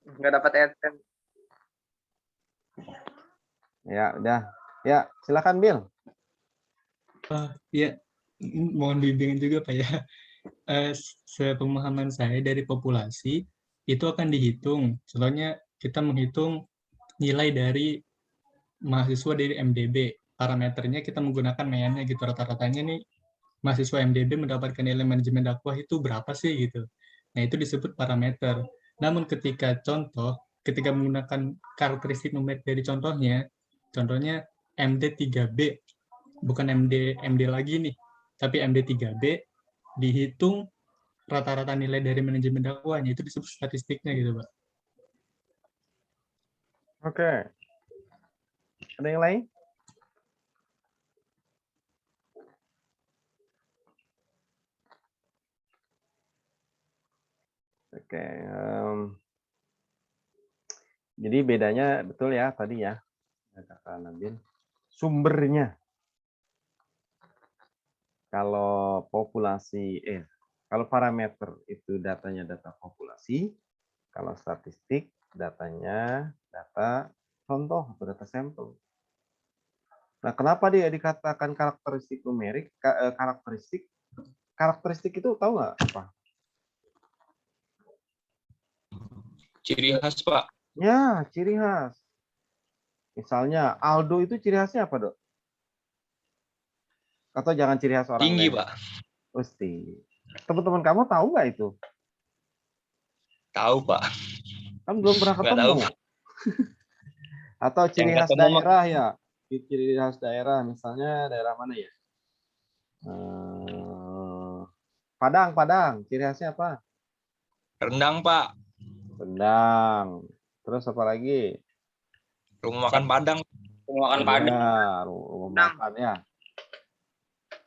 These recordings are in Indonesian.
Nggak dapat AdSense. Ya, udah. Ya, silakan Bill. Ya, mohon bimbingan juga Pak ya. Sepemahaman saya dari populasi itu akan dihitung. Contohnya kita menghitung nilai dari mahasiswa dari MDB. Parameternya kita menggunakan MEAN-nya gitu. Rata-ratanya nih mahasiswa MDB mendapatkan nilai manajemen dakwah itu berapa sih gitu. Nah, itu disebut parameter. Namun ketika menggunakan karakteristik numerik dari contohnya MD3B, bukan MD lagi nih, tapi MD3B dihitung rata-rata nilai dari manajemen dakwahnya, itu disebut statistiknya gitu, Pak. Oke. Ada yang lain? Oke. Jadi bedanya betul ya tadi ya, kata Nabil. Sumbernya. Kalau kalau parameter itu datanya data populasi, kalau statistik datanya data contoh atau data sampel. Nah, kenapa dia dikatakan karakteristik numerik? Karakteristik itu tahu nggak apa? Ciri khas, Pak. Ya, ciri khas. Misalnya Aldo itu ciri khasnya apa, Dok? Atau jangan ciri khas orang Tinggi, lain? Pak. Pasti. Teman-teman kamu tahu nggak itu? Tahu, Pak. Kan belum pernah Nggak ketemu. tahu, Pak. Atau ciri Yang khas ketemu, Mak. daerah ya. Ciri khas daerah, misalnya daerah mana ya? Padang. Ciri khasnya apa? Rendang, Pak. Rendang. Terus apa lagi? Rumah makan Padang. Rumah makan Padang. Ya, rumah makan ya.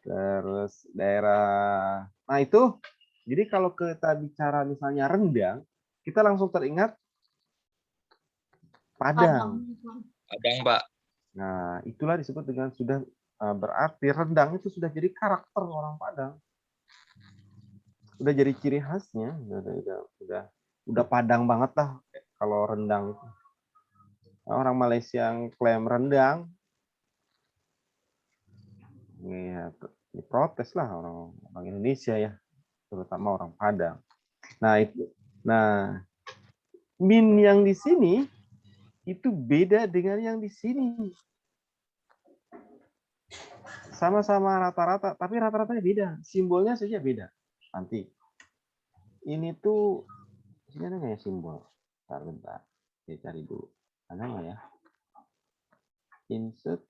Terus daerah. Nah itu, jadi kalau kita bicara misalnya rendang, kita langsung teringat Padang. Padang, Pak. Nah, itulah disebut dengan sudah berarti rendang itu sudah jadi karakter orang Padang. Udah jadi ciri khasnya, udah Padang banget lah kalau rendang itu. Orang Malaysia yang klaim rendang, ya, protes lah orang Indonesia ya, terutama orang Padang. Nah itu, min yang di sini itu beda dengan yang di sini. Sama-sama rata-rata, tapi rata-ratanya beda. Simbolnya saja beda. Nanti ini tuh sini ada nggak ya simbol? Bentar. Saya cari dulu. Ada nggak ya? Insert.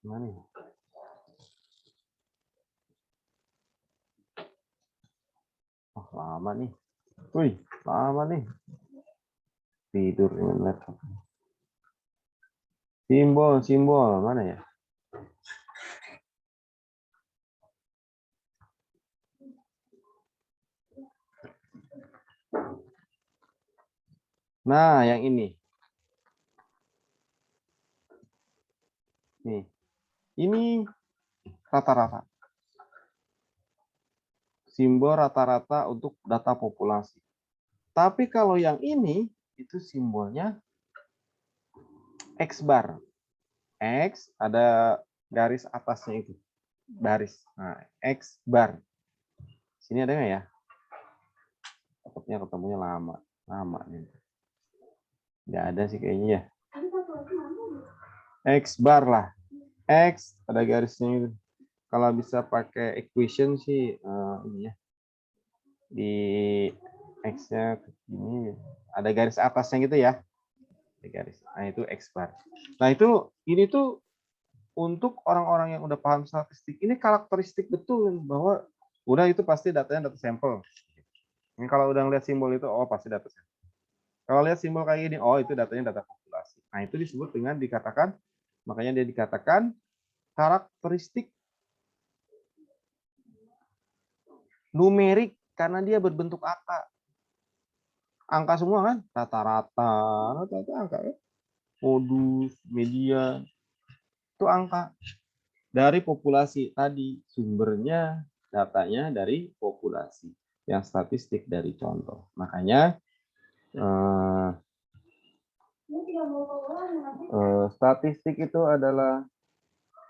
Mana nih? Oh, lama nih. Wih, lama nih. Tidur dengan laptop. Simbol mana ya? Nah, yang ini. Nih. Ini rata-rata. Simbol rata-rata untuk data populasi. Tapi kalau yang ini, itu simbolnya X bar. X ada garis atasnya itu. Baris. Nah, X bar. Sini ada nggak ya? Takutnya ketemunya lama. Lama nih. Nggak ada sih kayaknya ya. X bar lah. X ada garisnya itu. Kalau bisa pakai equation sih ini ya. Di X-nya ini ada garis atasnya gitu ya. Ada garis. Nah, itu X bar. Nah, ini tuh untuk orang-orang yang udah paham statistik. Ini karakteristik betul bahwa udah itu pasti datanya data sampel. Ini kalau udah ngeliat simbol itu, oh pasti data sampel. Kalau lihat simbol kayak gini, oh itu datanya data populasi. Nah, itu disebut dengan dikatakan, makanya dia dikatakan karakteristik numerik karena dia berbentuk angka. Angka semua kan? Rata-rata angka kan? Modus, median, itu angka. dari populasi tadi, sumbernya datanya dari populasi, yang statistik dari contoh. Makanya statistik itu adalah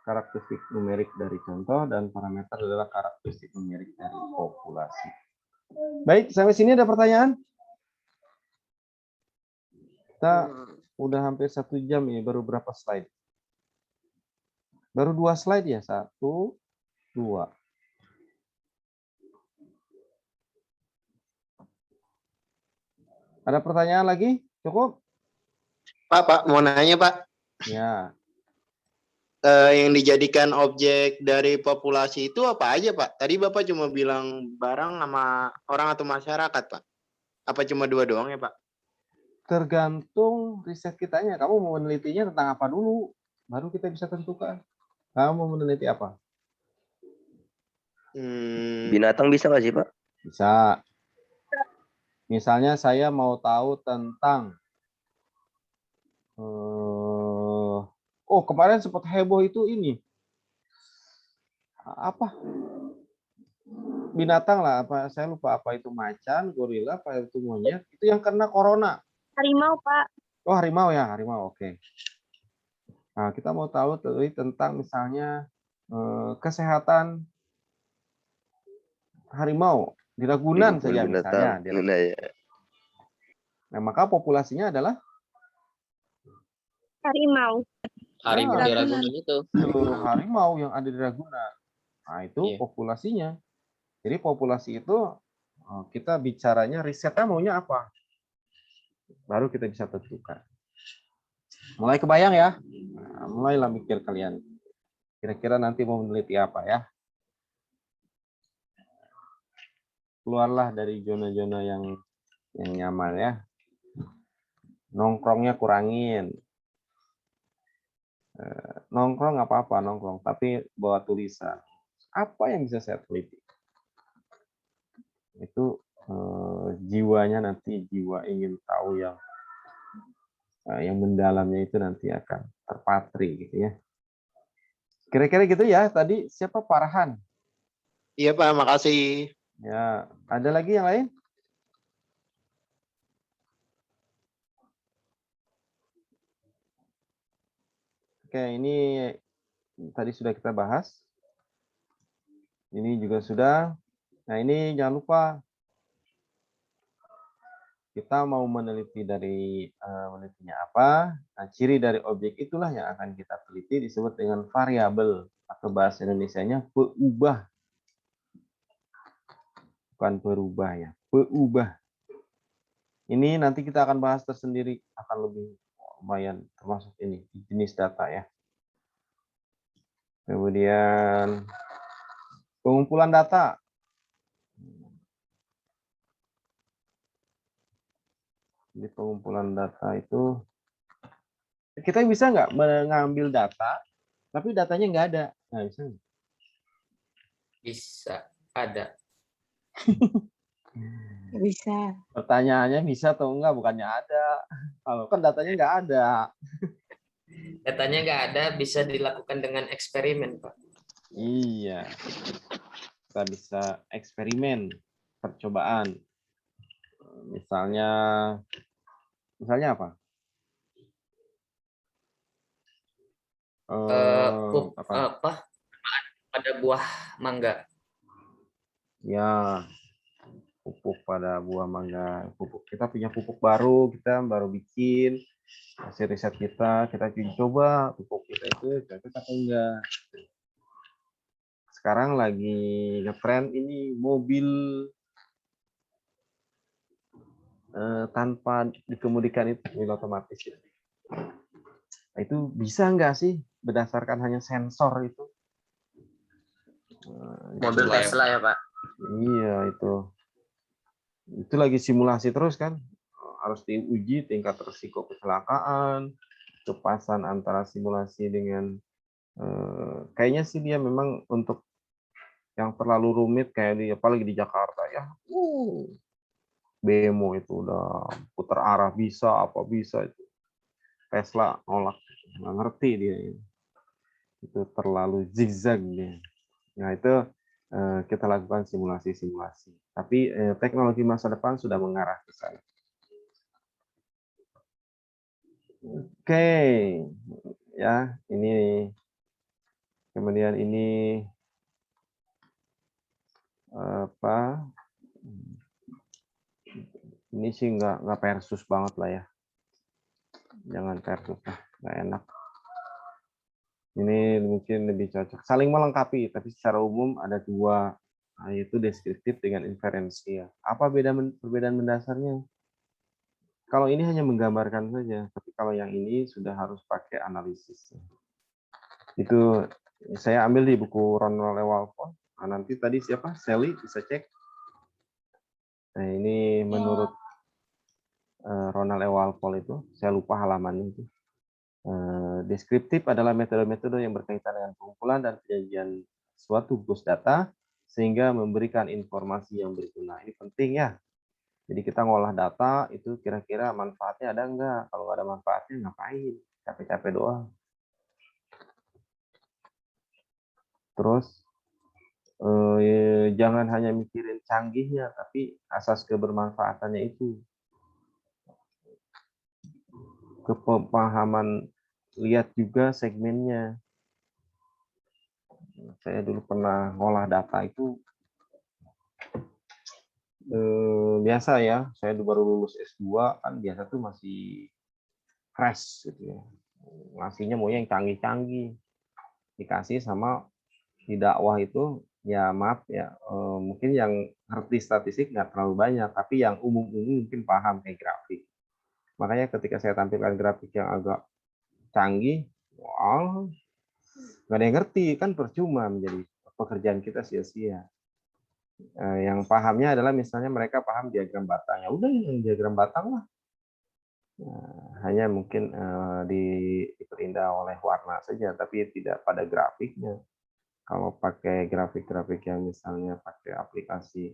karakteristik numerik dari contoh dan parameter adalah karakteristik numerik dari populasi. Baik, sampai sini ada pertanyaan? Kita udah hampir 1 jam ini, baru berapa slide? Baru 2 slide ya, 1, 2. Ada pertanyaan lagi? Cukup? Pak, mau nanya Pak. Ya. Yang dijadikan objek dari populasi itu apa aja Pak? Tadi Bapak cuma bilang barang sama orang atau masyarakat Pak. Apa cuma 2 doang ya Pak? Tergantung riset kitanya. Kamu mau menelitinya tentang apa dulu? Baru kita bisa tentukan. Kamu mau meneliti apa? Binatang bisa nggak sih, Pak? Bisa. Misalnya saya mau tahu tentang kemarin sempat heboh itu ini. Apa? Binatang lah, apa saya lupa apa itu, macan, gorila, apa itu monyet, itu yang kena corona. Harimau, Pak. Oh, harimau ya, harimau. Oke. Nah, kita mau tahu tentang misalnya kesehatan harimau di Ragunan saja misalnya. Nah, maka populasinya adalah Harimau. Harimau di Ragunan itu. seluruh harimau yang ada di Ragunan. Nah, itu populasinya. Jadi populasi itu kita bicaranya risetnya maunya apa? Baru kita bisa tentukan. Mulai kebayang ya? Nah, mulailah mikir kalian. Kira-kira nanti mau meneliti apa ya? Keluarlah dari zona-zona yang nyaman ya. Nongkrongnya kurangin. Nongkrong nggak apa-apa nongkrong, tapi bawa tulisan. Apa yang bisa saya teliti? Itu jiwanya nanti, jiwa ingin tahu yang mendalamnya itu nanti akan terpatri gitu ya. Kira-kira gitu ya. Tadi siapa? Parahan? Iya Pak, makasih. Ya, ada lagi yang lain? Oke, ini tadi sudah kita bahas. Ini juga sudah. Nah, ini jangan lupa kita mau meneliti dari menelitinya apa. Nah, ciri dari objek itulah yang akan kita teliti disebut dengan variabel atau bahasa Indonesianya peubah. Bukan berubah ya, peubah. Ini nanti kita akan bahas tersendiri, akan lebih lumayan termasuk ini jenis data ya. Kemudian pengumpulan data. Di pengumpulan data itu kita bisa nggak mengambil data, tapi datanya nggak ada. Nah, bisa nggak? Bisa, ada. Bisa. Pertanyaannya bisa atau enggak, bukannya ada. Kalau kan datanya nggak ada. Datanya nggak ada, bisa dilakukan dengan eksperimen, Pak. Iya. Kita bisa eksperimen, percobaan. Misalnya apa? Apa? Pada buah mangga. Ya, pupuk pada buah mangga. Pupuk. Kita punya pupuk baru, kita baru bikin. Hasil riset kita uji coba pupuk kita itu cocok atau enggak. Sekarang lagi ngetren ini mobil tanpa dikemudikan, itu mobil otomatis ya. Nah, itu bisa enggak sih berdasarkan hanya sensor itu? Mobil Tesla ya, Pak. Iya, itu lagi simulasi terus kan, harus diuji tingkat risiko kecelakaan, kepasan antara simulasi dengan kayaknya sih dia memang untuk yang terlalu rumit kayak apalagi di Jakarta ya. Bemo itu udah putar arah bisa, apa bisa itu. Tesla nolak, nggak ngerti dia. itu terlalu zigzag ya. Nah itu kita lakukan simulasi-simulasi. Tapi teknologi masa depan sudah mengarah ke sana. Oke, ya ini kemudian ini apa? Ini sih nggak versus banget lah ya. Jangan versus lah, nggak enak. Ini mungkin lebih cocok. Saling melengkapi, tapi secara umum ada dua, yaitu deskriptif dengan inferensial. Apa perbedaan mendasarnya? Kalau ini hanya menggambarkan saja, tapi kalau yang ini sudah harus pakai analisis. Itu saya ambil di buku Ronald Ewalpol. Nah, nanti tadi siapa? Sally bisa cek. Nah, ini menurut Ronald Ewalpol itu, saya lupa halamannya itu. Deskriptif adalah metode-metode yang berkaitan dengan pengumpulan dan penyajian suatu bus data sehingga memberikan informasi yang berguna. Ini penting ya. Jadi kita ngolah data itu kira-kira manfaatnya ada enggak? Kalau nggak ada manfaatnya ngapain? Capek-capek doang. Terus jangan hanya mikirin canggihnya, tapi asas kebermanfaatannya itu. Kepemahaman, lihat juga segmennya. Saya dulu pernah ngolah data itu biasa ya. Saya baru lulus S2 kan biasa tuh masih fresh gitu ya. Ngasihnya mau yang canggih-canggih. Dikasih sama di dakwah itu ya maaf ya mungkin yang ngerti statistik nggak terlalu banyak, tapi yang umum-umum mungkin paham kayak grafik. Makanya ketika saya tampilkan grafik yang agak canggih, wow, nggak ada yang ngerti, kan percuma, menjadi pekerjaan kita sia-sia. Yang pahamnya adalah misalnya mereka paham diagram batang, ya udah yang diagram batang lah. Hanya mungkin diperindah oleh warna saja, tapi tidak pada grafiknya. Kalau pakai grafik-grafik yang misalnya pakai aplikasi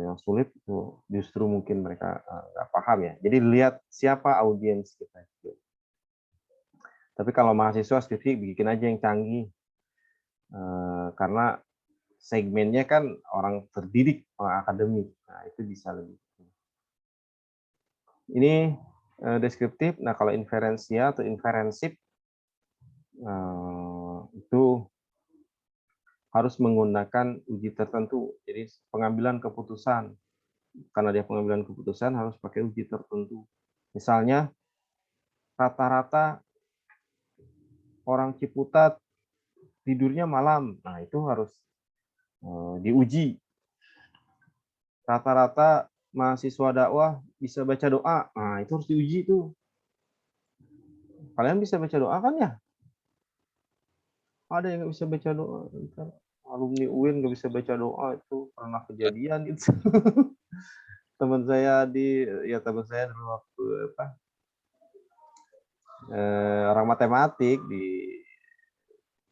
yang sulit itu justru mungkin mereka nggak paham ya. Jadi lihat siapa audiens kita. Tapi kalau mahasiswa skripsi bikin aja yang canggih, karena segmennya kan orang terdidik, orang akademik. Nah itu bisa lebih. Ini deskriptif. Nah kalau inferensial atau inferensif itu harus menggunakan uji tertentu. Jadi pengambilan keputusan. Karena dia pengambilan keputusan harus pakai uji tertentu. Misalnya rata-rata orang Ciputat tidurnya malam. Nah, itu harus diuji. Rata-rata mahasiswa dakwah bisa baca doa. Nah, itu harus diuji tuh. Kalian bisa baca doa kan ya? Ada yang nggak bisa baca doa. Alumni UIN nggak bisa baca doa, itu pernah kejadian itu. Teman saya teman saya dulu waktu orang matematik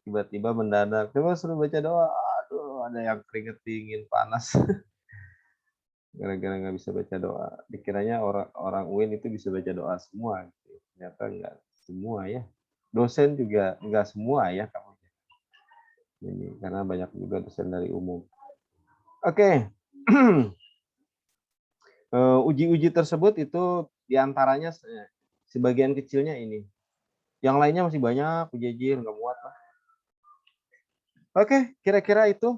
tiba-tiba mendadak coba suruh baca doa, aduh ada yang keringet dingin panas gara-gara nggak bisa baca doa. Dikiranya orang UIN itu bisa baca doa semua, gitu. Ternyata nggak semua ya. Dosen juga nggak semua ya kamu. Ini karena banyak juga dosen dari umum. Oke. Uji-uji tersebut itu diantaranya sebagian kecilnya ini. Yang lainnya masih banyak, uji nggak muat lah. Oke, kira-kira itu.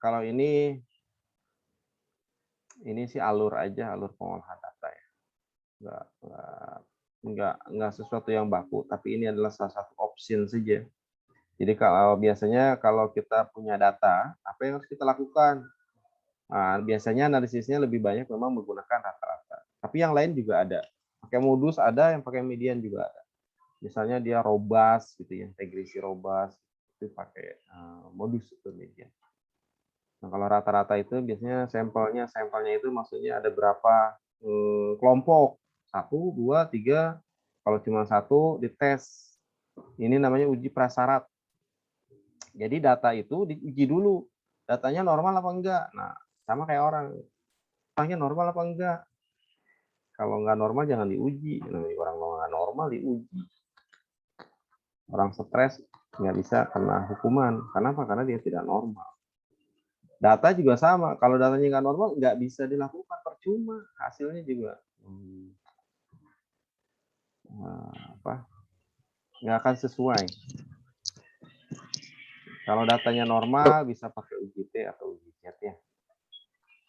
Kalau ini sih alur aja, alur pengolahan data ya. Nggak sesuatu yang baku, tapi ini adalah salah satu option saja. Jadi biasanya kalau kita punya data, apa yang harus kita lakukan? Nah, biasanya analisisnya lebih banyak memang menggunakan rata-rata. Tapi yang lain juga ada. Pakai modus ada, yang pakai median juga ada. Misalnya dia robust gitu ya, regresi robust itu pakai modus itu median. Nah, kalau rata-rata itu biasanya sampelnya itu maksudnya ada berapa kelompok, 1, 2, 3. Kalau cuma 1 dites. Ini namanya uji prasyarat. Jadi data itu diuji dulu, datanya normal apa enggak. Nah, sama kayak orangnya normal apa enggak. Kalau nggak normal jangan diuji. Orang nggak normal diuji. Orang stres nggak bisa kena hukuman. Kenapa? Karena dia tidak normal. Data juga sama. Kalau datanya nggak normal, nggak bisa dilakukan, percuma. Hasilnya juga nggak akan sesuai. Kalau datanya normal, bisa pakai UGT atau UGZ ya.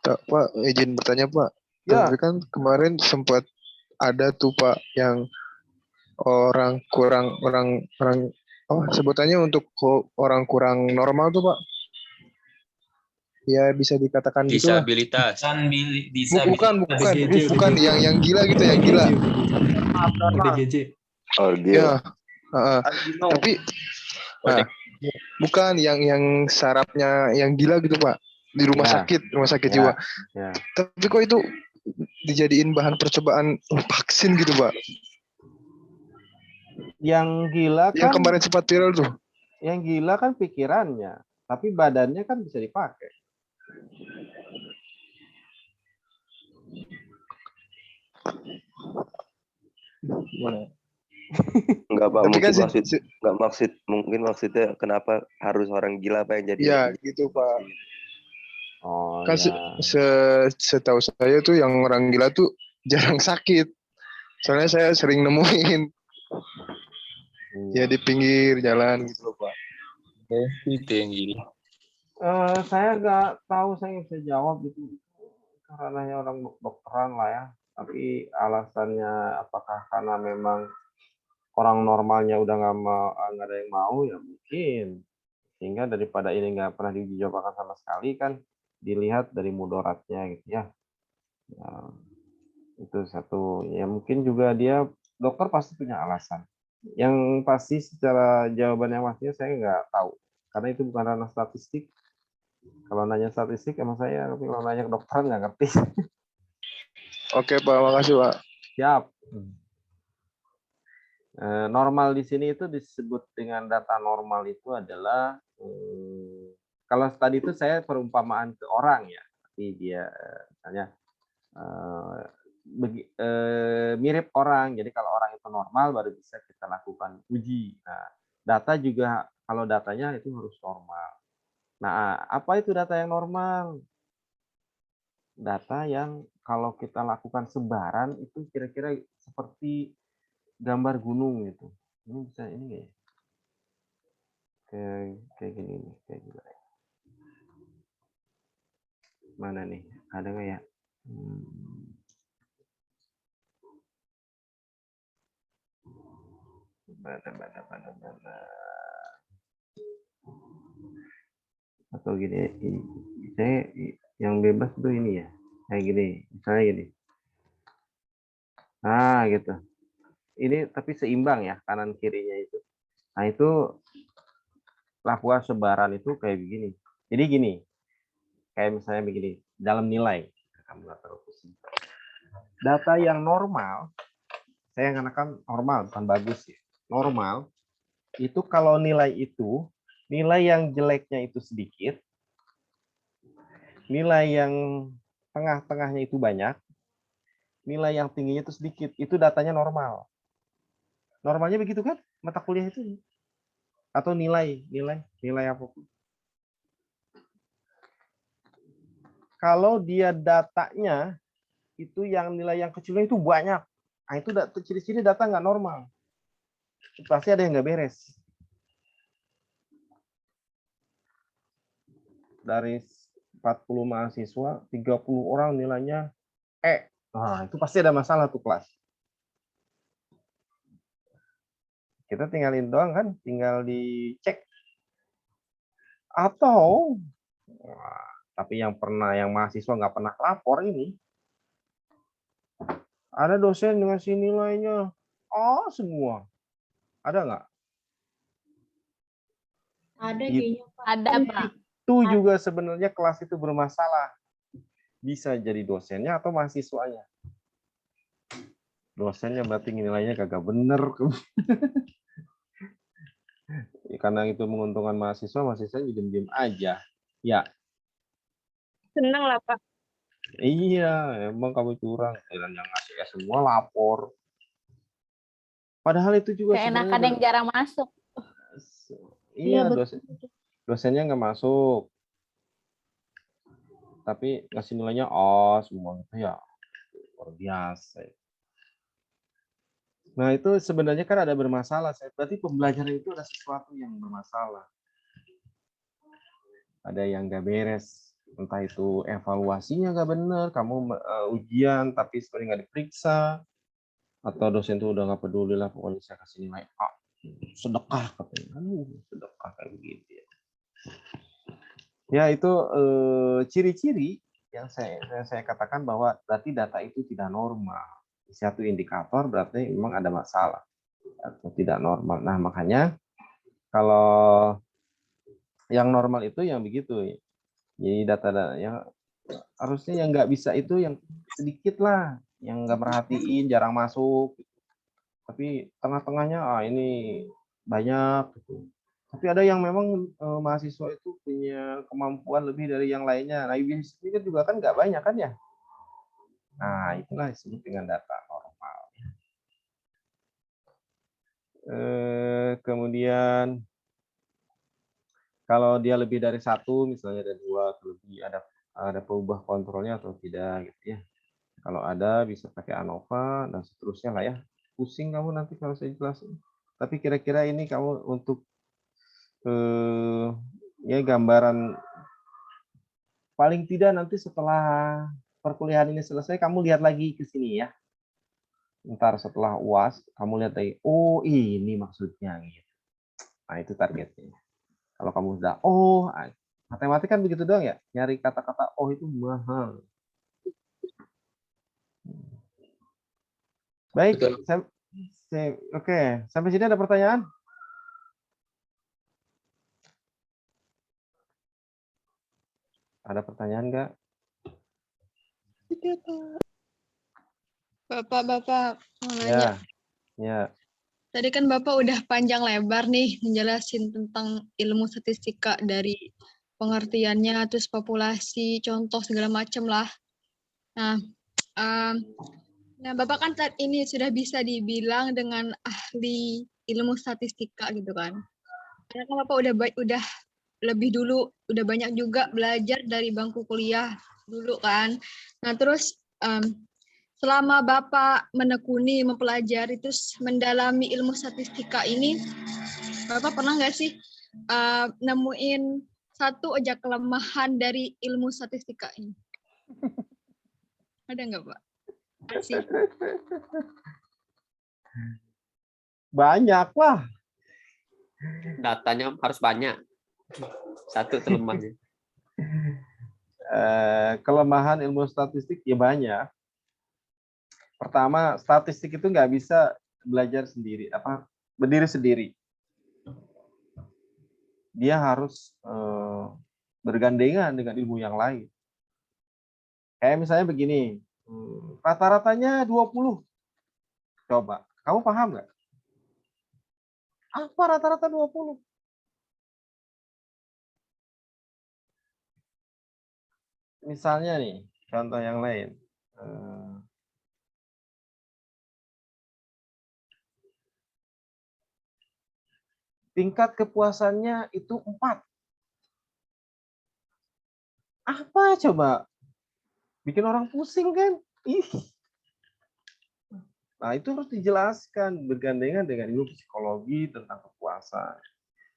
Pak, izin bertanya Pak. Ya. Tapi kan kemarin sempat ada tuh Pak yang orang sebutannya untuk orang kurang normal tuh Pak. Ya bisa dikatakan gitu lah. Disabilitas. Bukan ODGJ, bukan ODGJ. yang gila gitu, yang gila. ODGJ. Oh, Ya, gila. tapi bukan yang sarafnya yang gila gitu Pak, di rumah Ya. sakit Ya. jiwa. Ya. Tapi kok itu dijadiin bahan percobaan vaksin gitu Pak? Yang gila Yang kan, kemarin sempat viral tuh. yang gila kan pikirannya, tapi badannya kan bisa dipakai. Gimana? Enggak, Pak, Tapi mungkin kan mungkin maksudnya kenapa harus orang gila Pak yang jadi. ya gitu Pak. Oh Kan ya. setahu saya tuh yang orang gila tuh jarang sakit. Soalnya saya sering nemuin ya di pinggir jalan gitu loh Pak. Itu yang gila. Saya nggak tahu, saya nggak bisa jawab itu karena orang dokteran lah ya. Tapi alasannya apakah karena memang orang normalnya udah nggak ada yang mau, ya mungkin. Sehingga daripada ini nggak pernah diuji cobakan sama sekali, kan dilihat dari mudaratnya gitu ya. Ya, itu satu. Ya mungkin juga dia, dokter pasti punya alasan. Yang pasti secara jawaban yang pastinya saya nggak tahu. Karena itu bukan ranah statistik. Kalau nanya statistik emang saya, tapi kalau nanya ke dokter nggak ngerti. Oke Pak, makasih Pak. Siap. Normal di sini itu disebut dengan data normal itu adalah, kalau tadi itu saya perumpamaan ke orang ya, tapi dia misalnya mirip orang. Jadi kalau orang itu normal baru bisa kita lakukan uji. Nah, data juga kalau datanya itu harus normal. Nah, apa itu data yang normal? Data yang kalau kita lakukan sebaran itu kira-kira seperti gambar gunung gitu. Ini bisa ini nggak ya? Kayak gini nih, kayak gini. Mana nih? Ada nggak ya? Mana. Atau gini, saya yang bebas tuh ini ya, kayak gini, misalnya gini. Nah, gitu. Ini tapi seimbang ya, kanan kirinya itu. Nah, itu lakukan sebaran itu kayak begini. Jadi gini, kayak misalnya begini, dalam nilai. Data yang normal, saya katakan normal, bukan bagus ya. Normal, itu kalau nilai itu, nilai yang jeleknya itu sedikit, nilai yang tengah-tengahnya itu banyak, nilai yang tingginya itu sedikit, itu datanya normal. Normalnya begitu kan, mata kuliah itu. Atau nilai apapun. Kalau dia datanya itu yang nilai yang kecilnya itu banyak, nah itu ciri-ciri data nggak normal. Pasti ada yang nggak beres. Dari 40 mahasiswa, 30 orang nilainya E. Nah, itu pasti ada masalah tuh kelas. Kita tinggalin doang kan, tinggal dicek. Atau, tapi yang mahasiswa nggak pernah lapor ini, ada dosen dengan si nilainya A semua. Ada nggak? Ada kayaknya Pak. Ada Pak. Itu juga sebenarnya kelas itu bermasalah. Bisa jadi dosennya atau mahasiswanya. Dosennya berarti nilainya kagak bener. Karena itu menguntungkan mahasiswa diem-diem aja. Ya. Senang lah Pak. Iya, emang kamu curang. Dan yang ngasih semua lapor. Padahal itu juga Keenakan yang jarang masuk. Iya, dosennya nggak masuk. Tapi ngasih nilainya A semua gitu ya. Luar biasa. Nah, itu sebenarnya kan ada bermasalah. Berarti pembelajaran itu ada sesuatu yang bermasalah. Ada yang nggak beres. Entah itu evaluasinya nggak benar, kamu ujian tapi sebenarnya nggak diperiksa, atau dosen itu udah nggak peduli lah, pokoknya saya kasih nilai A. Sedekah katanya. Sedekah kayak begitu ya. Ya, itu ciri-ciri yang saya katakan bahwa berarti data itu tidak normal. Satu indikator berarti memang ada masalah atau tidak normal. Nah, makanya kalau yang normal itu yang begitu. Jadi data yang harusnya yang nggak bisa itu yang sedikit lah, yang nggak merhatiin, jarang masuk. Tapi tengah-tengahnya ini banyak gitu. Tapi ada yang memang mahasiswa itu punya kemampuan lebih dari yang lainnya. Nah, ini kan juga kan nggak banyak kan ya. Nah, itulah disebut dengan data normal. Kemudian kalau dia lebih dari satu, misalnya ada 2 atau lebih, ada peubah kontrolnya atau tidak gitu ya. Kalau ada bisa pakai ANOVA dan seterusnya lah ya. Pusing kamu nanti kalau saya jelasin. Tapi kira-kira ini kamu untuk ya gambaran paling tidak nanti setelah perkuliahan ini selesai kamu lihat lagi ke sini ya. Ntar setelah UAS kamu lihat lagi, oh ini maksudnya gitu. Nah, itu targetnya. Kalau kamu sudah matematik kan begitu doang ya, nyari kata-kata itu mahal. Baik, oke, sampai sini ada pertanyaan? Ada pertanyaan nggak? Bapak mau Ya, nanya. ya. Tadi kan Bapak udah panjang lebar nih menjelasin tentang ilmu statistika dari pengertiannya, terus populasi, contoh segala macam lah. Nah, nah Bapak kan saat ini sudah bisa dibilang dengan ahli ilmu statistika gitu kan. Karena kan Bapak udah lebih dulu, udah banyak juga belajar dari bangku kuliah dulu kan. Nah terus selama Bapak menekuni, mempelajari, terus mendalami ilmu statistika ini, Bapak pernah nggak sih nemuin satu aja kelemahan dari ilmu statistika ini? Ada nggak, Pak? Kasih. Banyak lah. Datanya harus banyak. Satu lemahnya. Kelemahan ilmu statistik ya banyak. Pertama, statistik itu nggak bisa belajar sendiri, berdiri sendiri. Dia harus bergandengan dengan ilmu yang lain. Kayak misalnya begini, rata-ratanya 20. Coba, kamu paham nggak? Apa rata-rata 20? Misalnya nih, contoh yang lain. Tingkat kepuasannya itu 4. Apa coba? Bikin orang pusing kan? Nah, itu harus dijelaskan bergandengan dengan ilmu psikologi tentang kepuasan.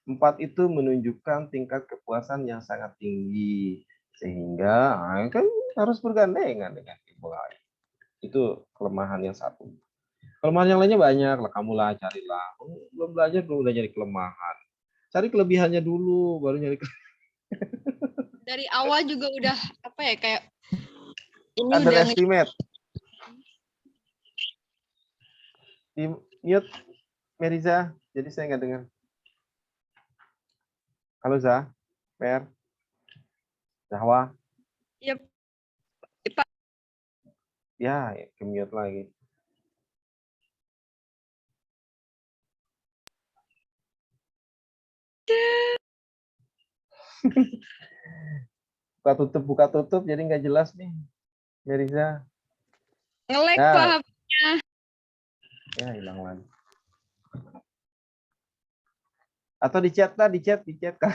4 itu menunjukkan tingkat kepuasan yang sangat tinggi. Sehingga kan harus bergandengan dengan ilmu lain. Itu kelemahan yang satu. Kelemahan yang lainnya banyak lah, kamu lah carilah. Belum belajar belum udah nyari kelemahan. Cari kelebihannya dulu baru nyari Dari awal juga udah kayak ini udah underestimate. Di mute Meriza, jadi saya nggak dengar. Halo Zah, Per, Zahwa. Yep. Ya, ke mute lagi. buka tutup jadi nggak jelas nih Meriza. Nge-lag Ya. Pak. Ya, hilang lagi. Atau di chat lah, di chat kan.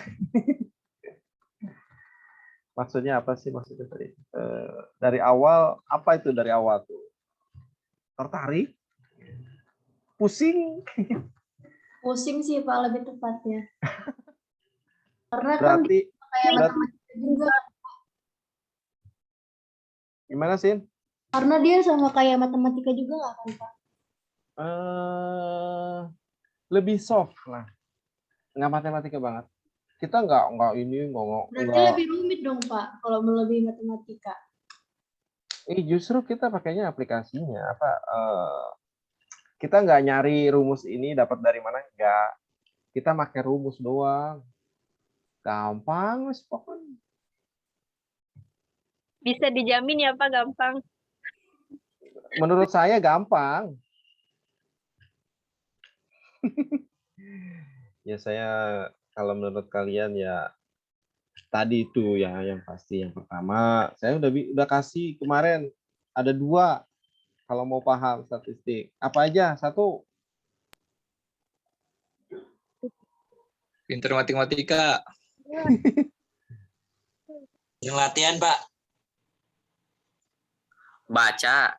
Maksudnya apa sih maksudnya tadi? Dari awal, apa itu dari awal tuh? Tertarik? Pusing? Pusing sih Pak lebih tepatnya. Karena kan Berarti, kayak matematika juga. gimana sih? Karena dia sama kayak matematika juga nggak kan Pak? Lebih soft lah. Nggak matematika banget. Kita nggak ini, Berarti lebih rumit dong Pak kalau melebihi matematika. Justru kita pakainya aplikasinya. Kita nggak nyari rumus ini dapat dari mana, nggak. Kita pakai rumus doang. Gampang, wes pokoknya. Bisa dijamin ya Pak gampang? Menurut saya gampang. Ya saya, kalau menurut kalian ya tadi itu ya yang pasti. Yang pertama, saya udah kasih kemarin ada 2 kalau mau paham statistik. Apa aja? 1. Pinter matematika. Yang latihan, Pak. Baca.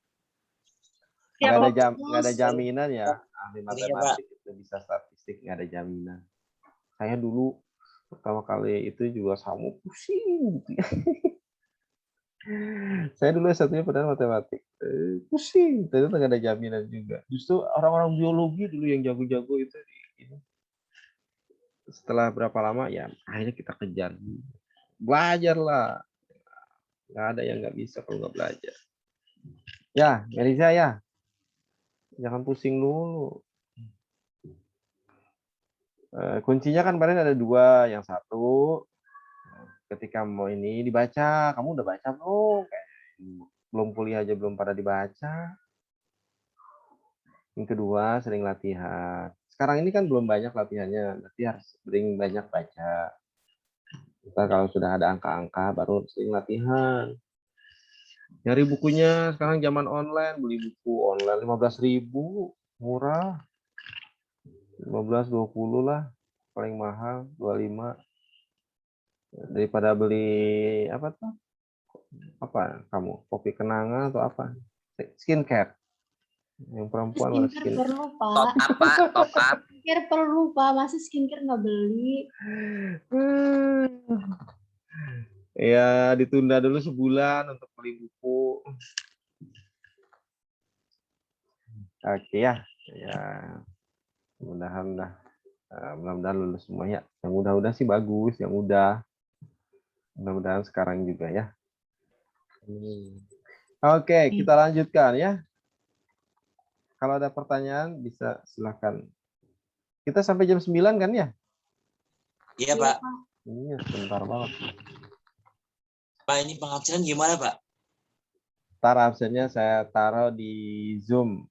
Nggak ada jaminan ya. Ahli Iya, matematik itu bisa statistik, nggak ada jaminan. Saya dulu pertama kali itu juga sama pusing gitu ya. Saya dulu S1-nya padahal matematik. Pusing, ternyata nggak ada jaminan juga. Justru orang-orang biologi dulu yang jago-jago itu ini. Setelah berapa lama ya akhirnya kita kejar. Belajar lah. Nggak ada yang nggak bisa kalau nggak belajar. Ya, Melisa ya. Jangan pusing dulu. Kuncinya kan kemarin ada 2. Yang satu, ketika mau ini dibaca. Kamu udah baca belum? Belum kuliah aja belum pada dibaca. Yang kedua, sering latihan. Sekarang ini kan belum banyak latihannya. Berarti harus sering banyak baca. Ntar kalau sudah ada angka-angka, baru sering latihan. Nyari bukunya, sekarang zaman online. Beli buku online 15.000. Murah. 15-20 lah paling mahal 25 daripada beli apa kamu kopi kenangan atau apa skincare yang perempuan Skincare perlu Pak. Top up. Skincare perlu Pak, masa skincare nggak beli? ya ditunda dulu sebulan untuk beli buku. Oke ya mudah-mudahan lulus semuanya. Yang udah sih bagus, yang udah mudah-mudahan sekarang juga ya. Oke, kita lanjutkan ya. Kalau ada pertanyaan bisa silakan. Kita sampai jam 9 kan ya? Iya, Pak. Iya, sebentar banget. Pak, ini pengabsenan gimana, Pak? Ntar absennya saya taruh di Zoom.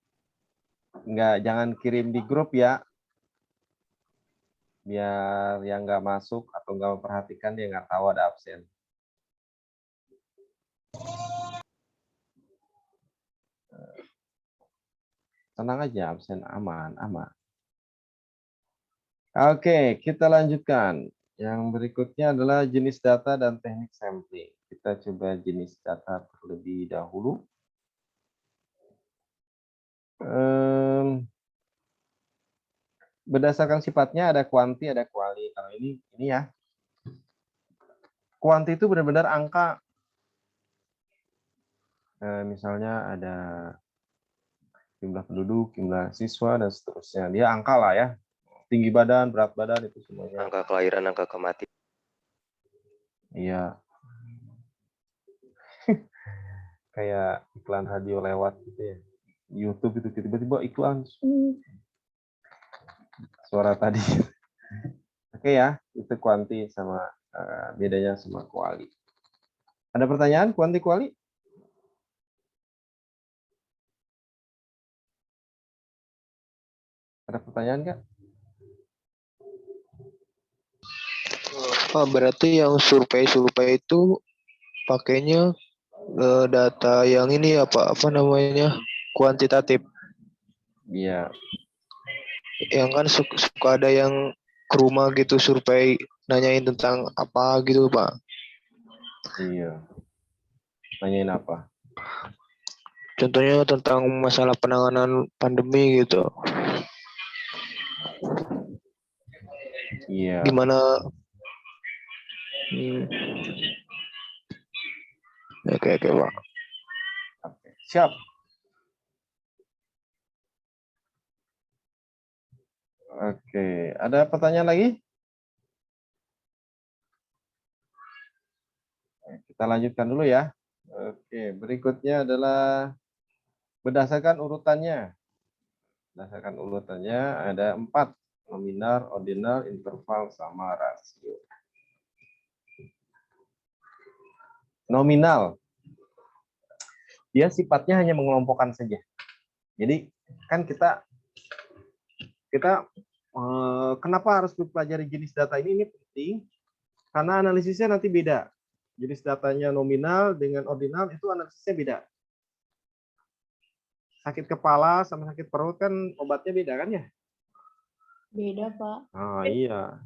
Jangan kirim di grup ya. Biar yang nggak masuk atau nggak memperhatikan dia nggak tahu ada absen. Tenang aja, absen aman. Oke, kita lanjutkan. Yang berikutnya adalah jenis data dan teknik sampling. Kita coba jenis data terlebih dahulu. Berdasarkan sifatnya ada kuanti, ada kuali. Kalau ini ya. Kuanti itu benar-benar angka. Misalnya ada jumlah penduduk, jumlah siswa, dan seterusnya. Dia angka lah ya. Tinggi badan, berat badan, itu semuanya. Angka kelahiran, angka kematian. Iya. Kayak iklan radio lewat gitu ya. YouTube itu tiba-tiba iklan. Suara tadi. Oke ya, itu kuanti sama bedanya sama kuali. Ada pertanyaan kuanti kuali? Ada pertanyaan nggak? Pak, berarti yang survei itu pakainya data yang ini apa namanya kuantitatif. Iya. Yang kan suka ada yang ke rumah gitu survei nanyain tentang apa gitu Pak. Iya. Nanyain apa? Contohnya tentang masalah penanganan pandemi gitu. Iya. Gimana? Oke Pak. Oke. Siap. Oke, ada pertanyaan lagi? Kita lanjutkan dulu ya. Oke, berikutnya adalah berdasarkan urutannya. Berdasarkan urutannya ada 4. Nominal, ordinal, interval, sama rasio. Nominal. Dia sifatnya hanya mengelompokkan saja. Jadi kan kita kenapa harus mempelajari jenis data ini penting karena analisisnya nanti beda. Jenis datanya nominal dengan ordinal itu analisisnya beda. Sakit kepala sama sakit perut kan obatnya beda kan ya? Beda, Pak. Oh iya.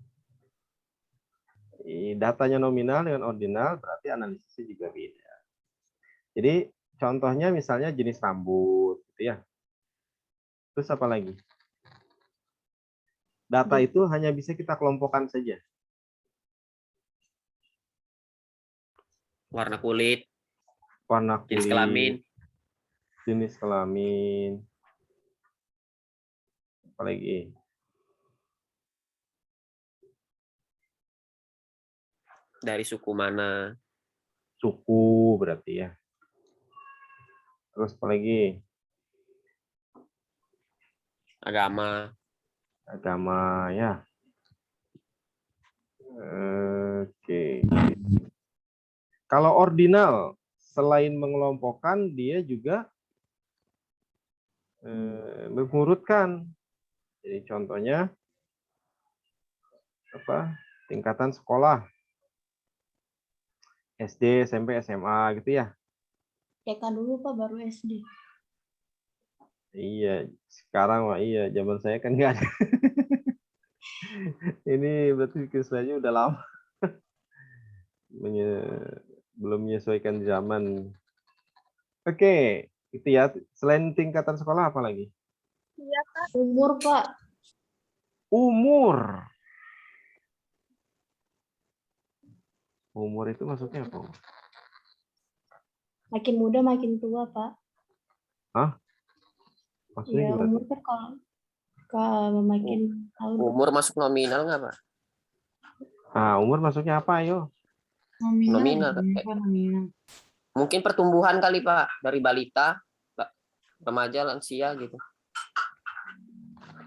Datanya nominal dengan ordinal berarti analisisnya juga beda. Jadi contohnya misalnya jenis rambut gitu ya. Terus apa lagi? Data itu hanya bisa kita kelompokkan saja. Warna kulit, Warna kulit, jenis kelamin, jenis kelamin, apa lagi? dari suku mana, Suku berarti ya. Terus apa lagi? agama, Agama ya. Oke. Kalau ordinal selain mengelompokkan dia juga mengurutkan. Jadi contohnya apa? Tingkatan sekolah. SD, SMP, SMA gitu ya. TK dulu, Pak, baru SD. Iya, sekarang mah iya, zaman saya kan nggak ada. Ini berarti kisahnya udah lama. Belum menyesuaikan zaman. Oke, itu ya. Selain tingkatan sekolah apa lagi? Iya, Kak. Umur, Pak. Umur. Umur itu maksudnya apa? Makin muda, makin tua, Pak. Hah? Maksudnya Iya, gimana? umur kan kalau makin tahun. umur masuk nominal nggak Pak? Nah, umur masuknya apa, ayo? Nominal. Mungkin pertumbuhan kali Pak, dari balita, remaja, lansia gitu.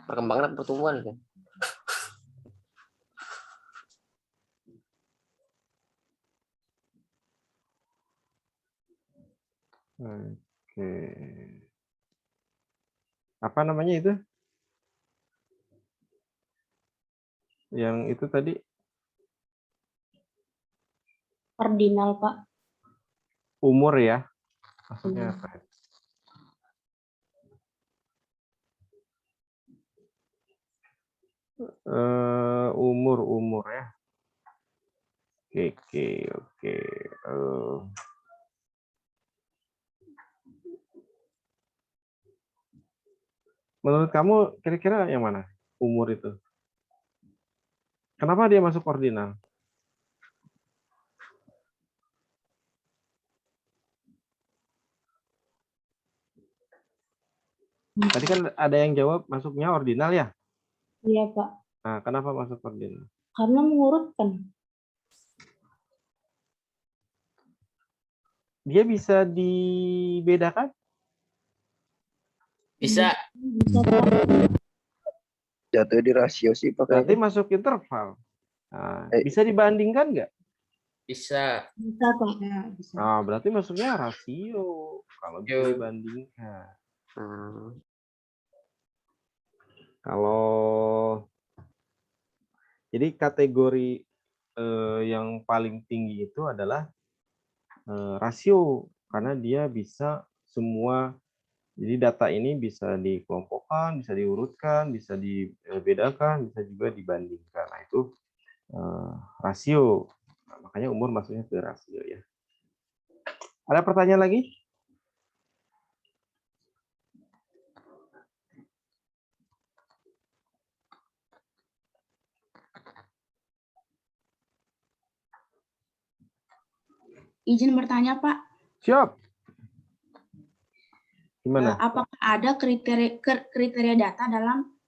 Perkembangan pertumbuhan itu. Oke. Apa namanya itu? Yang itu tadi? Ordinal, Pak. Umur ya? Maksudnya apa? Umur ya. Oke. Menurut kamu kira-kira yang mana? Umur itu? Kenapa dia masuk ordinal? Tadi kan ada yang jawab masuknya ordinal ya? Iya, Pak. Nah, kenapa masuk ordinal? Karena mengurutkan. Dia bisa dibedakan? Bisa. Bisa, Pak. Jatuh di rasio sih Berarti pakai. masuk interval. Nah, bisa dibandingkan nggak? Bisa. Bisa, Pak. Ya, bisa. Nah, berarti masuknya rasio. Kalau bisa dibandingkan. Kalau jadi kategori yang paling tinggi itu adalah rasio karena dia bisa semua Jadi data ini bisa dikelompokkan, bisa diurutkan, bisa dibedakan, bisa juga dibandingkan. Nah, itu rasio. Nah, makanya umur masuknya ke rasio ya. Ada pertanyaan lagi? Izin bertanya, Pak. Siap. Gimana? Apakah ada kriteria data dalam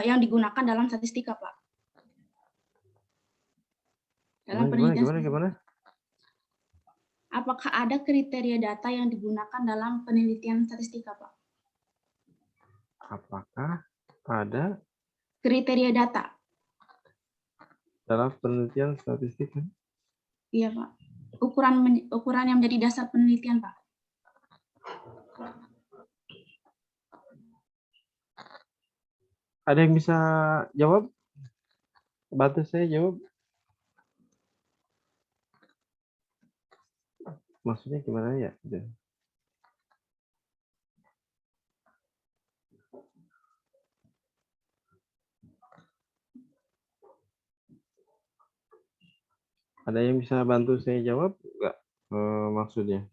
yang digunakan dalam statistika, Pak? Dalam penelitian Gimana? Apakah ada kriteria data yang digunakan dalam penelitian statistika, Pak? Apakah ada Kriteria data? dalam penelitian statistik? Iya, Pak. Ukuran yang menjadi dasar penelitian, Pak. Ada yang bisa jawab? Bantu saya jawab. Maksudnya gimana ya? Ada yang bisa bantu saya jawab nggak maksudnya?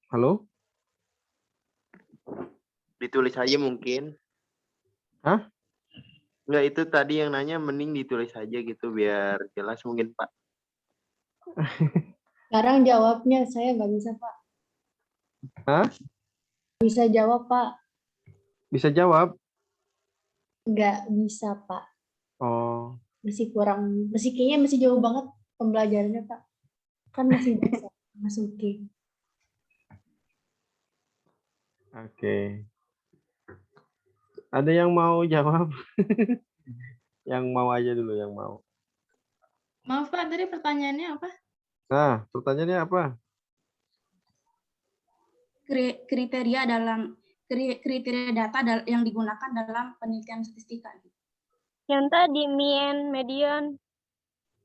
Halo? Ditulis aja mungkin. Hah? Enggak, itu tadi yang nanya mending ditulis aja gitu biar jelas mungkin, Pak. Sekarang jawabnya saya nggak bisa, Pak. Hah? Bisa jawab, Pak. Bisa jawab? Nggak bisa, Pak. Oh. Masih kayaknya masih jauh banget pembelajarannya, Pak. Kan masih bisa masukin. Oke. Ada yang mau jawab? Yang mau aja dulu, yang mau. Maaf, Pak, tadi pertanyaannya apa? Nah, pertanyaannya apa? Kriteria data yang digunakan dalam penelitian statistika. Yang tadi mean, median.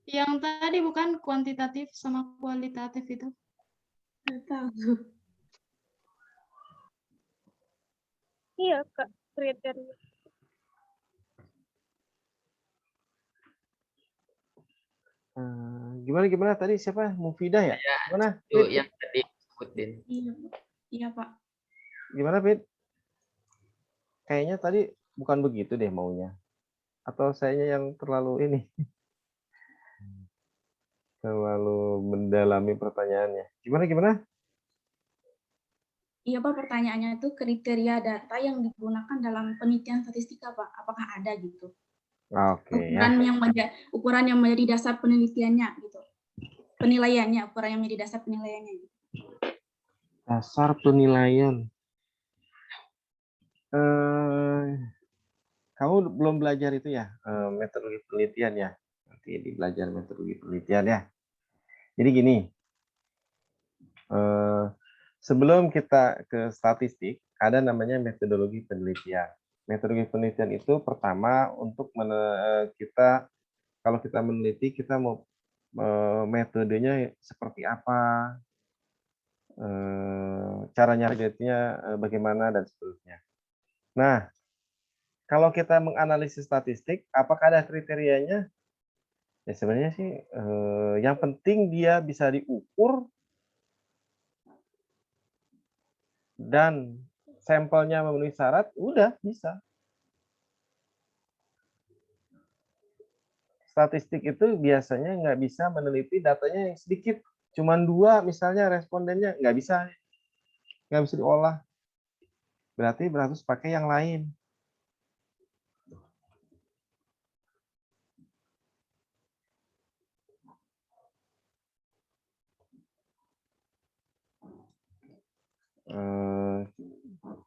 Yang tadi bukan kuantitatif sama kualitatif itu. Nggak tahu. Iya, Kak, kriteria. Gimana tadi siapa? Mufidah ya? Gimana? Itu yang tadi disebutin. Iya, Pak. Gimana, Fit? Kayaknya tadi bukan begitu deh maunya. Atau sayanya yang terlalu ini. Terlalu mendalami pertanyaannya. Gimana? Iya, Pak, pertanyaannya itu kriteria data yang digunakan dalam penelitian statistika, Pak. Apakah ada gitu? Oke, ya. Ukuran yang menjadi dasar penelitiannya gitu. Penilaiannya, ukuran yang menjadi dasar penilaiannya. Gitu. Dasar penilaian. Kamu belum belajar itu ya, metodologi penelitian ya. Nanti belajar metodologi penelitian ya. Jadi gini, sebelum kita ke statistik, ada namanya metodologi penelitian. Metodologi penelitian itu pertama untuk kita, kalau kita meneliti, kita mau metodenya seperti apa, caranya menelitinya bagaimana, dan seterusnya. Nah, kalau kita menganalisis statistik, apakah ada kriterianya? Ya sebenarnya sih yang penting dia bisa diukur dan sampelnya memenuhi syarat, udah bisa. Statistik itu biasanya nggak bisa meneliti datanya yang sedikit, cuman 2 misalnya respondennya, nggak bisa diolah. Berarti harus pakai yang lain.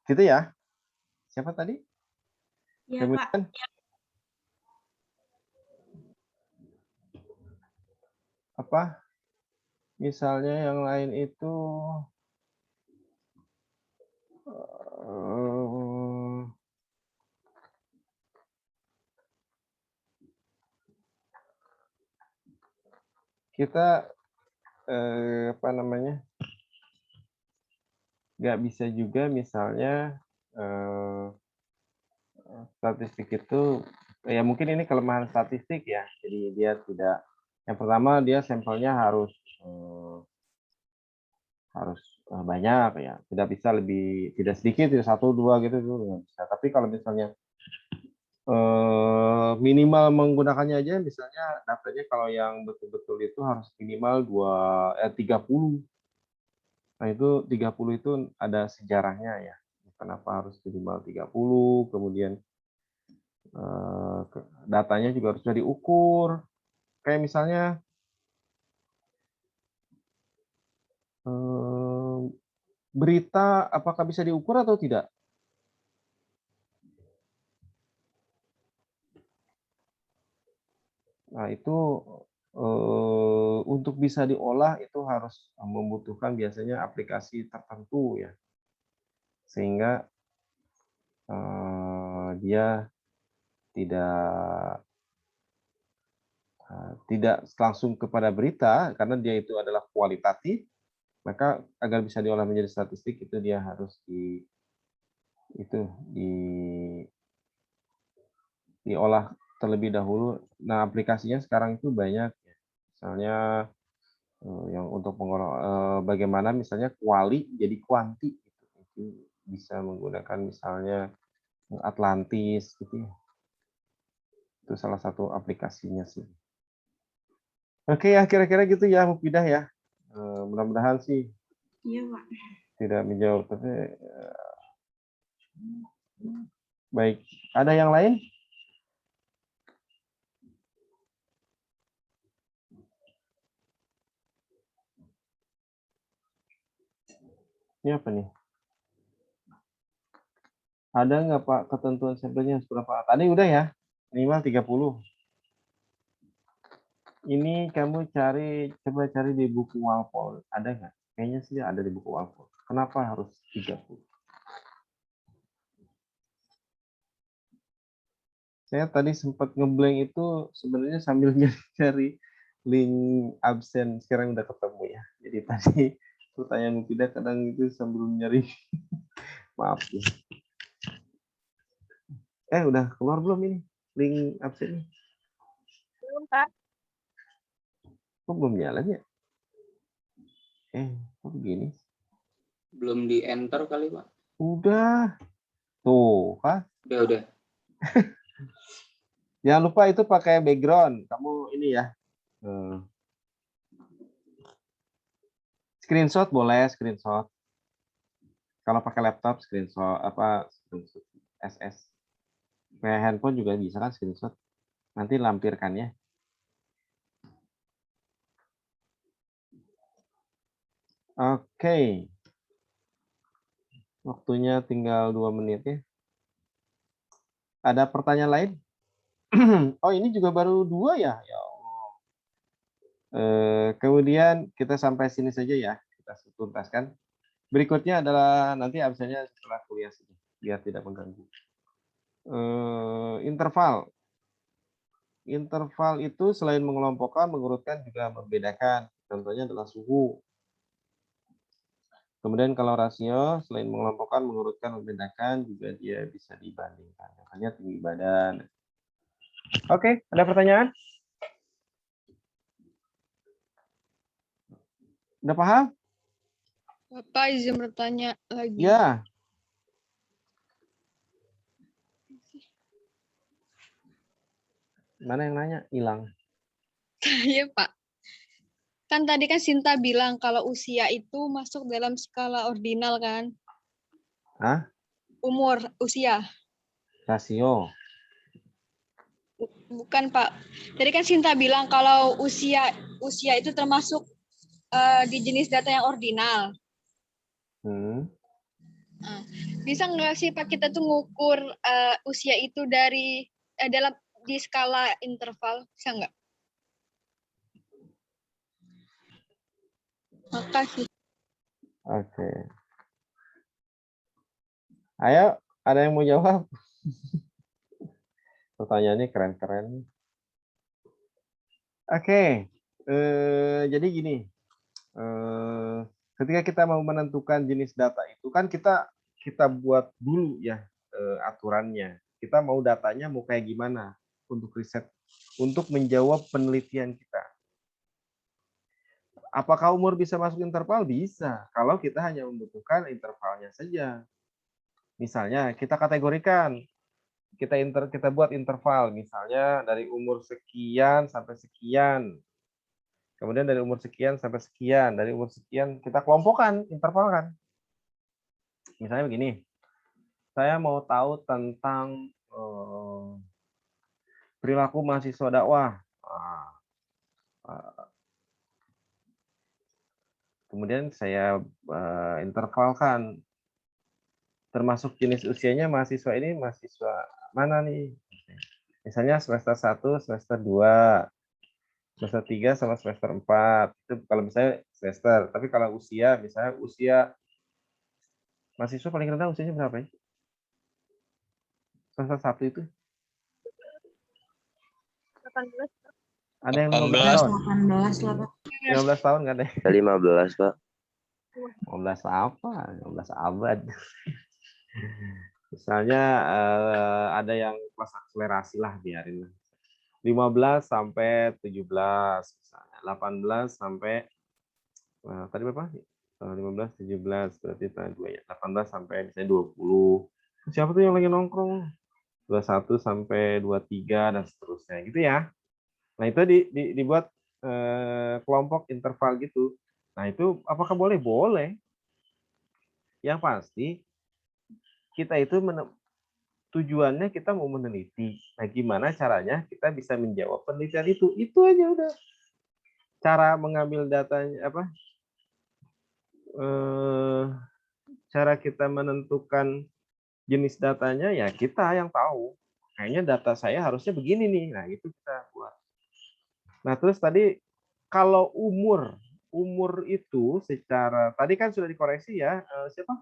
Gitu ya. Siapa tadi? Iya, Pak. Apa? Misalnya yang lain itu kita apa namanya, nggak bisa juga misalnya statistik itu ya mungkin ini kelemahan statistik ya. Jadi dia tidak, yang pertama dia sampelnya harus banyak ya, tidak bisa lebih, tidak sedikit ya, 1-2 gitu itu nggak bisa. Tapi kalau misalnya minimal menggunakannya aja, misalnya datanya kalau yang betul-betul itu harus minimal 30. Nah itu 30 itu ada sejarahnya ya. Kenapa harus minimal 30, kemudian datanya juga harus bisa diukur. Kayak misalnya berita apakah bisa diukur atau tidak? Nah, itu untuk bisa diolah itu harus membutuhkan biasanya aplikasi tertentu ya. Sehingga dia tidak langsung kepada berita karena dia itu adalah kualitatif, maka agar bisa diolah menjadi statistik itu dia harus diolah terlebih dahulu. Nah, aplikasinya sekarang itu banyak. Misalnya yang untuk bagaimana misalnya kuali jadi kuanti, itu bisa menggunakan misalnya Atlantis gitu ya. Itu salah satu aplikasinya sih. Oke ya, kira-kira gitu ya Mufidah ya. Mudah-mudahan sih Iya, Pak. tidak menjawab, tapi baik. Ada yang lain? Ini apa nih? Ada nggak Pak ketentuan sampelnya berapa? Tadi udah ya, minimal 30. Ini kamu coba cari di buku Walpole. Ada nggak? Kayaknya sih ada di buku Walpole. Kenapa harus 30? Saya tadi sempat ngeblank itu sebenarnya sambil cari link absen, sekarang udah ketemu ya. Jadi tadi pertanyaan tidak kadang itu sambil nyari. Maaf ya. Udah keluar belum ini link absennya? Belum, Pak. Kok belum jalan ya? Kok begini? Belum di enter kali, Pak. Udah. Tuh, Pak. Udah. Jangan lupa itu pakai background. Kamu ini ya. Screenshot boleh, screenshot. Kalau pakai laptop screenshot screenshot SS. Kayak handphone juga bisa kan screenshot. Nanti lampirkan ya. Oke. Waktunya tinggal 2 menit ya. Ada pertanyaan lain? Oh, ini juga baru 2 ya? Ya Allah. Kemudian kita sampai sini saja ya. Kita tuntaskan. Berikutnya adalah nanti absennya setelah kuliah saja, biar tidak mengganggu. Interval. Interval itu selain mengelompokkan, mengurutkan juga membedakan. Contohnya adalah suhu. Kemudian kalau rasio, selain mengelompokkan, mengurutkan, membedakan, juga dia bisa dibandingkan. Makanya tinggi badan. Oke, ada pertanyaan? Udah paham? Bapak izin bertanya lagi. Ya. Mana yang nanya? Hilang. Iya, Pak. Kan tadi kan Sinta bilang kalau usia itu masuk dalam skala ordinal kan? Hah? Umur, usia. Rasio. Bukan, Pak. Tadi kan Sinta bilang kalau usia itu termasuk di jenis data yang ordinal. Nah, bisa nggak sih Pak kita tuh ngukur usia itu dari di skala interval, bisa nggak? Makasih. Oke. Ayo, ada yang mau jawab? Pertanyaannya keren-keren. Oke. Jadi gini, ketika kita mau menentukan jenis data itu kan kita buat dulu ya aturannya. Kita mau datanya mau kayak gimana untuk riset, untuk menjawab penelitian kita. Apakah umur bisa masuk interval? Bisa, kalau kita hanya membutuhkan intervalnya saja. Misalnya kita kategorikan, kita buat interval, misalnya dari umur sekian sampai sekian. Kemudian dari umur sekian sampai sekian, dari umur sekian kita kelompokkan, interval kan. Misalnya begini, saya mau tahu tentang perilaku mahasiswa dakwah. Kemudian saya intervalkan, termasuk jenis usianya mahasiswa ini mahasiswa mana nih? Misalnya semester 1, semester 2, semester 3 sama semester 4. Itu kalau misalnya semester. Tapi kalau usia, misalnya usia mahasiswa paling rendah usianya berapa ya? Semester 1 itu? 18. Ada yang 15 tahun? 18 lah, Pak. 15 tahun nggak ada? 15, Pak. 15 apa? 15 abad. Misalnya ada yang kelas akselerasi lah, biarin. 15 sampai 17, misalnya. 18 sampai tadi berapa? 15, 17, berarti 2 ya. 18 sampai misalnya 20. Siapa tuh yang lagi nongkrong? 21 sampai 23 dan seterusnya gitu ya. Nah, itu dibuat kelompok interval gitu. Nah, itu apakah boleh? Boleh. Yang pasti kita itu tujuannya kita mau meneliti. Nah, gimana caranya kita bisa menjawab penelitian itu? Itu aja udah. Cara mengambil datanya apa? Cara kita menentukan jenis datanya ya kita yang tahu. Kayaknya data saya harusnya begini nih. Nah, itu kita buat. Nah, terus tadi kalau umur itu secara tadi kan sudah dikoreksi ya, siapa?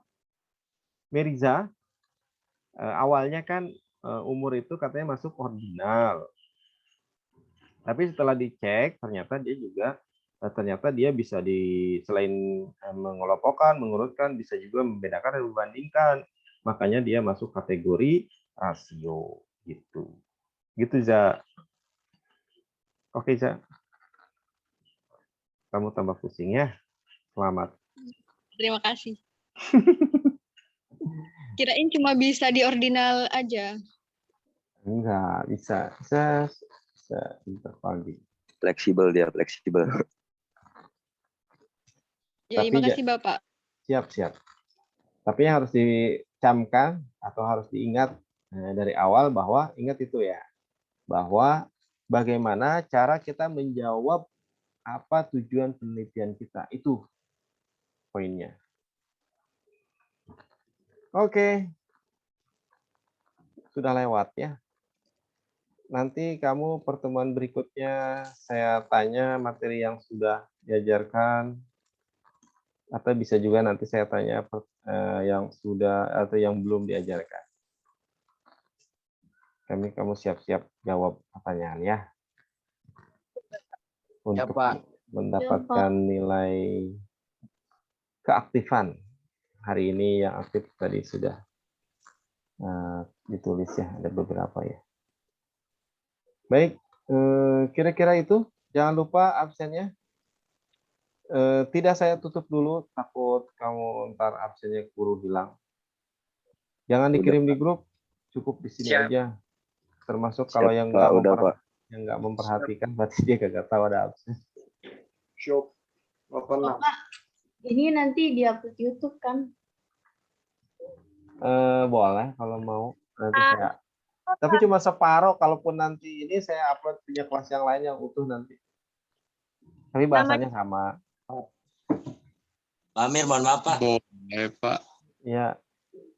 Meriza. Awalnya kan umur itu katanya masuk ordinal. Tapi setelah dicek ternyata dia bisa selain mengelompokkan, mengurutkan, bisa juga membedakan dan membandingkan. Makanya dia masuk kategori rasio gitu. Gitu, Za. Oke, Za. Kamu tambah pusing ya. Selamat. Terima kasih. Kirain cuma bisa di ordinal aja. Enggak, bisa interval. Fleksibel dia, fleksibel. Ya, terima kasih Bapak. Siap. Tapi yang harus dicamkan atau harus diingat dari awal bahwa ingat itu ya, bahwa bagaimana cara kita menjawab apa tujuan penelitian kita, itu poinnya. Oke. Sudah lewat ya. Nanti kamu pertemuan berikutnya saya tanya materi yang sudah diajarkan, atau bisa juga nanti saya tanya yang sudah atau yang belum diajarkan. Kamu siap-siap jawab pertanyaan ya. Untuk mendapatkan nilai keaktifan. Hari ini yang aktif tadi sudah ditulis ya, ada beberapa ya. Baik, kira-kira itu. Jangan lupa absennya. Tidak saya tutup dulu, takut kamu ntar absennya keburu hilang. Jangan dikirim di grup, cukup di sini aja. Termasuk kalau yang nggak memperhatikan, berarti dia nggak tahu ada absen. Bapak, ini nanti di-upload YouTube kan? Boleh kalau mau. Nanti saya. Tapi cuma separuh, kalaupun nanti ini saya upload punya kelas yang lain yang utuh nanti. Tapi bahasanya sama. Pak Amir, mohon maaf Pak. Boleh Pak. Ya.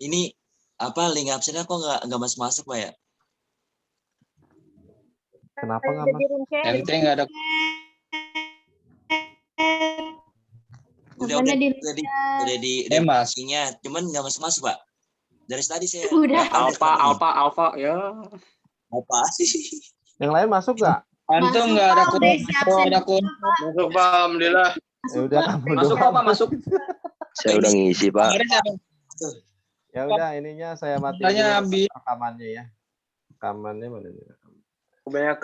Ini apa link absennya kok nggak masuk Pak ya? Kenapa nggak masuk? Ente nggak ada. Udah di masingnya, cuman nggak masuk Pak. Dari tadi saya. Alfa ya. Apa sih? Yang lain masuk nggak? Antum nggak ada kun. Masuk Pak, alhamdulillah. Ya udah kamu Masuk doang. Pak, masuk. Saya udah ngisi, Pak. Ya udah ininya saya matiin Tanya dulu Abi. rekamannya ya. Rekamannya mana nih? Kebanyakan